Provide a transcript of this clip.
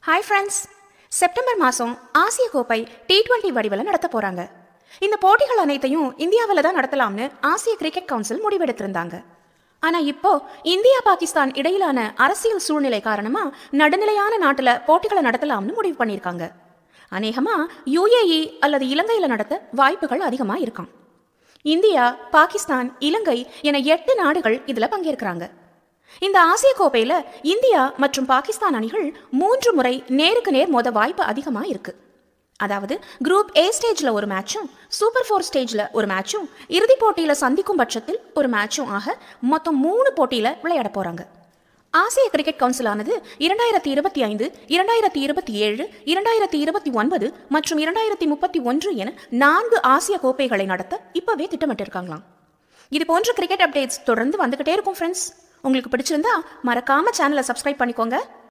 Hi friends, September மாதம் ஆசிய கோப்பை T20 வடிவில் நடத்த போகிறாங்க. இந்த போட்டிகள் அனைத்தையும் இந்தியாவில் தான் நடத்தலாம்னு ஆசிய கிரிக்கெட் கவுன்சில் முடிவெடுத்திருந்தாங்க. ஆனால் இப்போ இந்தியா பாகிஸ்தான் இடையிலான அரசியல் சூழ்நிலை காரணமாக நடுநிலையான நாட்டில் போட்டிகளை நடத்தலாம்னு முடிவு பண்ணியிருக்காங்க. அநேகமாக UAE அல்லது இலங்கையில் நடத்த வாய்ப்புகள் அதிகமாக இருக்காம். இந்தியா, பாகிஸ்தான், இலங்கை என 8 நாடுகள் இதில் பங்கேற்கிறாங்க. இந்த ஆசிய கோப்பையில் இந்தியா மற்றும் பாகிஸ்தான் அணிகள் 3 முறை நேருக்கு நேர் மோத வாய்ப்பு அதிகமாக இருக்கு. அதாவது குரூப் A ஸ்டேஜில் ஒரு மேட்சும், சூப்பர் 4 ஸ்டேஜில் ஒரு மேட்சும், இறுதிப் போட்டியில் சந்திக்கும் பட்சத்தில் ஒரு மேட்சும் ஆக மொத்தம் 3 போட்டியில் விளையாட போறாங்க. ஆசிய கிரிக்கெட் கவுன்சிலானது 2025, 2027, 2029 மற்றும் 2031 என 4 ஆசிய கோப்பைகளை நடத்த இப்பவே திட்டமிட்டிருக்காங்களாம். இது போன்ற கிரிக்கெட் அப்டேட்ஸ் தொடர்ந்து வந்துகிட்டே இருக்கும் ஃப்ரெண்ட்ஸ். உங்களுக்கு பிடிச்சிருந்தா மறக்காம சேனலை சப்ஸ்கிரைப் பண்ணிக்கோங்க.